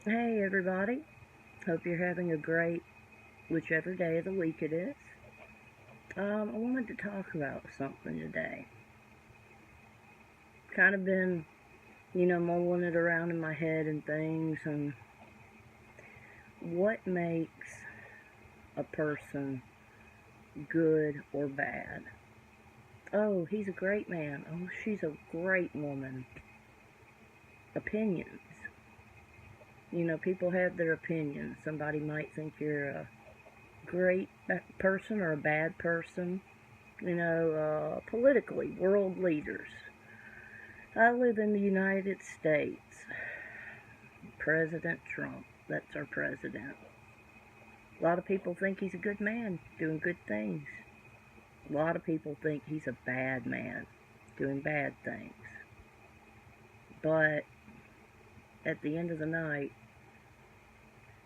Hey everybody, hope you're having a great whichever day of the week it is. I wanted to talk about something today. Kind of been, mulling it around in my head and things, and what makes a person good or bad? Oh, he's a great man. Oh, she's a great woman. Opinions. People have their opinions. Somebody might think you're a great person or a bad person. Politically, world leaders. I live in the United States. President Trump, that's our president. A lot of people think he's a good man, doing good things. A lot of people think he's a bad man, doing bad things. But at the end of the night,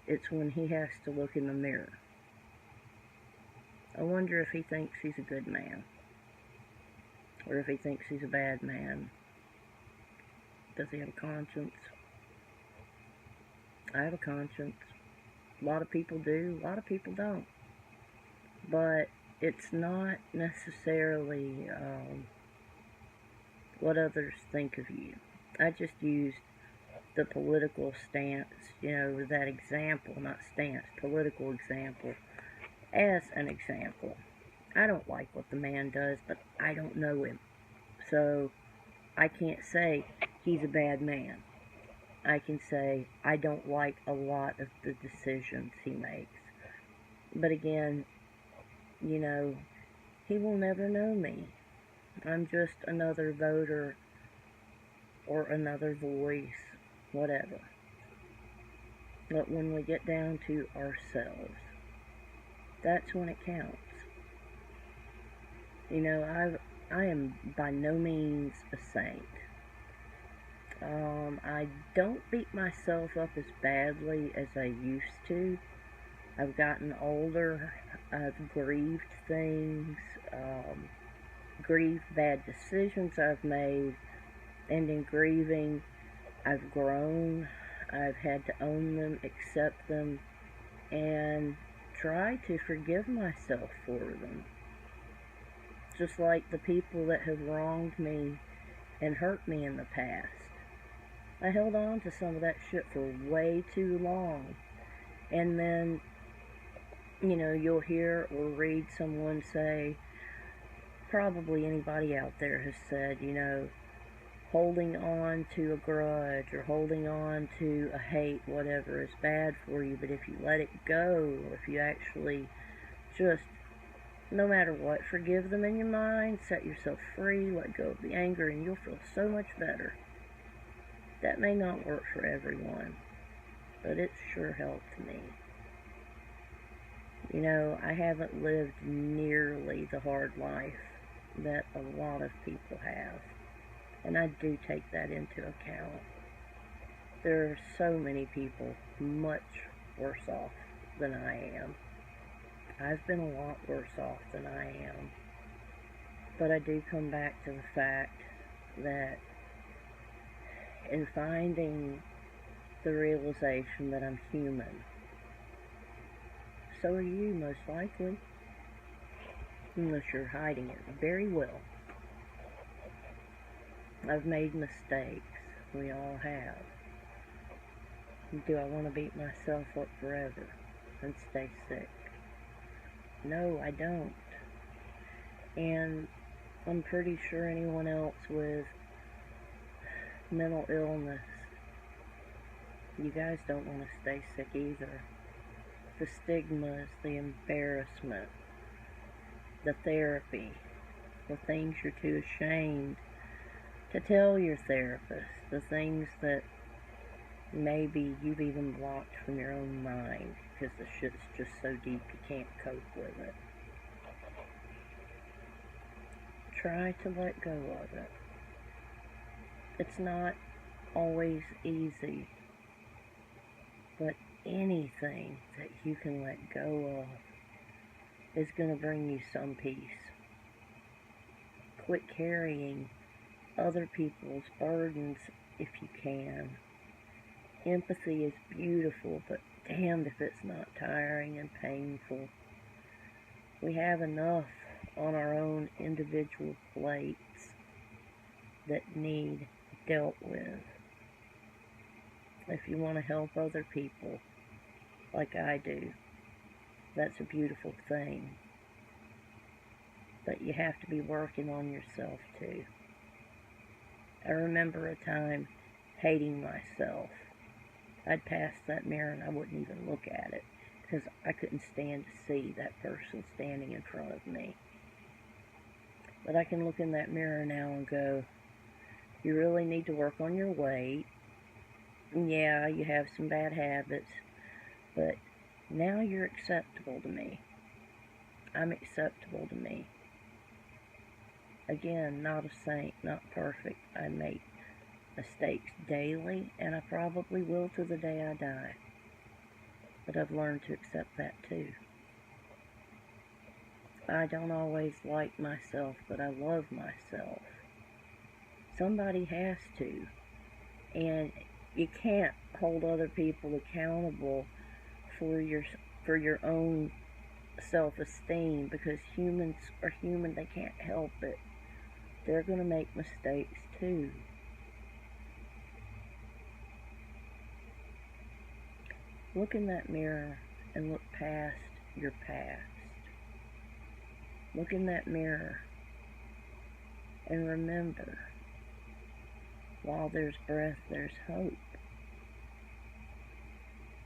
it's when he has to look in the mirror. I wonder if he thinks he's a good man, or if he thinks he's a bad man. Does he have a conscience? I have a conscience. A lot of people do, a lot of people don't. But it's not necessarily what others think of you. I just used the political stance, that example, not stance, political example, as an example. I don't like what the man does, but I don't know him. So I can't say he's a bad man. I can say I don't like a lot of the decisions he makes. But again, he will never know me. I'm just another voter or another voice, whatever. But when we get down to ourselves, that's when it counts. I am by no means a saint. I don't beat myself up as badly as I used to. I've gotten older. I've grieved things, grieved bad decisions I've made, and in grieving, I've grown. I've had to own them, accept them, and try to forgive myself for them. Just like the people that have wronged me and hurt me in the past. I held on to some of that shit for way too long. And then, you'll hear or read someone say, probably anybody out there has said, holding on to a grudge or holding on to a hate, whatever, is bad for you. But if you let it go, or if you actually just, no matter what, forgive them in your mind, set yourself free, let go of the anger, and you'll feel so much better. That may not work for everyone, but it sure helped me. I haven't lived nearly the hard life that a lot of people have, and I do take that into account. There are so many people much worse off than I am. I've been a lot worse off than I am. But I do come back to the fact that in finding the realization that I'm human, so are you, most likely. Unless you're hiding it very well. I've made mistakes. We all have. Do I want to beat myself up forever and stay sick? No, I don't. And I'm pretty sure anyone else with mental illness, you guys don't want to stay sick either. The stigmas, the embarrassment, the therapy, the things you're too ashamed to tell your therapist, the things that maybe you've even blocked from your own mind because the shit's just so deep you can't cope with it. Try to let go of it. It's not always easy, but anything that you can let go of is going to bring you some peace. Quit carrying other people's burdens if you can. Empathy is beautiful, but damned if it's not tiring and painful. We have enough on our own individual plates that need dealt with. If you want to help other people, like I do, that's a beautiful thing. But you have to be working on yourself too. I remember a time hating myself. I'd pass that mirror and I wouldn't even look at it because I couldn't stand to see that person standing in front of me. But I can look in that mirror now and go, you really need to work on your weight. Yeah, you have some bad habits, but now you're acceptable to me. I'm acceptable to me. Again, not a saint, not perfect. I make mistakes daily, and I probably will to the day I die. But I've learned to accept that too. I don't always like myself, but I love myself. Somebody has to. And you can't hold other people accountable for your own self-esteem, because humans are human. They can't help it. They're going to make mistakes too. Look in that mirror and look past your past. Look in that mirror and remember, while there's breath, there's hope.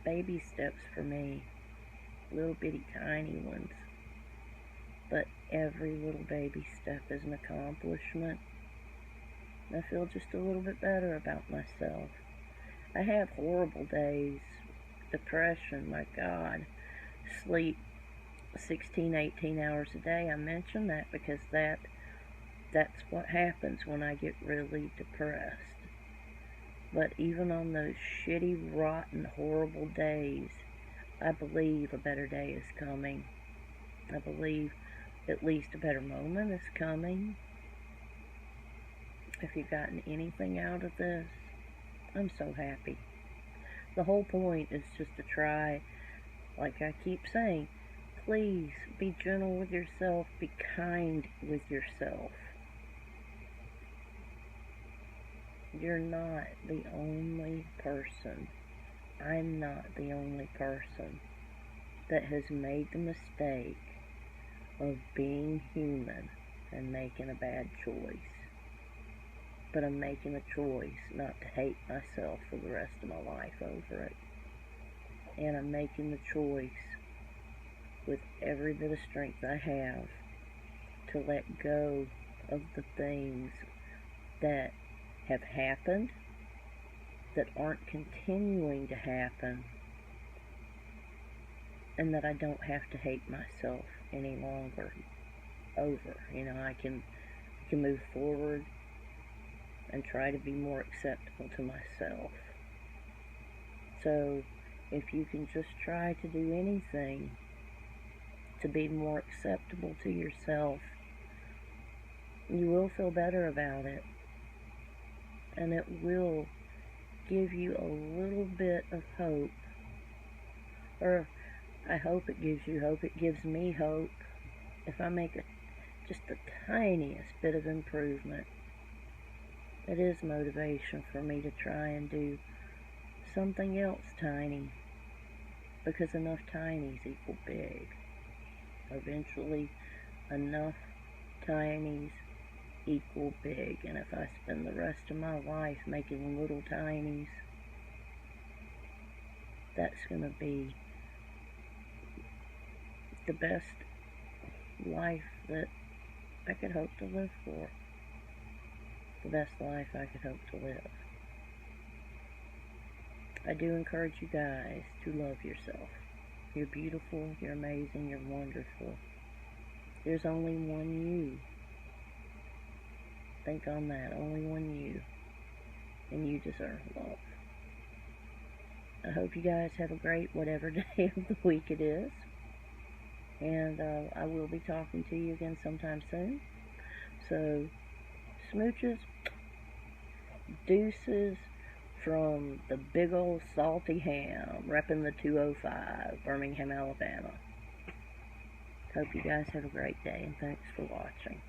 Baby steps for me, little bitty tiny ones. But every little baby step is an accomplishment. I feel just a little bit better about myself. I have horrible days. Depression, my God. Sleep 16, 18 hours a day. I mention that because that's what happens when I get really depressed. But even on those shitty, rotten, horrible days, I believe a better day is coming. I believe at least a better moment is coming. If you've gotten anything out of this, I'm so happy. The whole point is just to try, like I keep saying, please be gentle with yourself, be kind with yourself. You're not the only person. I'm not the only person that has made the mistake of being human and making a bad choice. But I'm making a choice not to hate myself for the rest of my life over it. And I'm making the choice with every bit of strength I have to let go of the things that have happened, that aren't continuing to happen, and that I don't have to hate myself any longer over. I can move forward and try to be more acceptable to myself. So if you can just try to do anything to be more acceptable to yourself, you will feel better about it. And it will give you a little bit of hope. Or I hope it gives you hope. It gives me hope. If I make just the tiniest bit of improvement, it is motivation for me to try and do something else tiny. Because enough tinies equal big. Eventually, enough tinies equal big. And if I spend the rest of my life making little tinies, that's going to be the best life that I could hope to live for. The best life I could hope to live. I do encourage you guys to love yourself. You're beautiful, you're amazing, you're wonderful. There's only one you. Think on that, only one you. And you deserve love. I hope you guys have a great whatever day of the week it is. And I will be talking to you again sometime soon. So, smooches, deuces from the big old salty ham, repping the 205, Birmingham, Alabama. Hope you guys have a great day, and thanks for watching.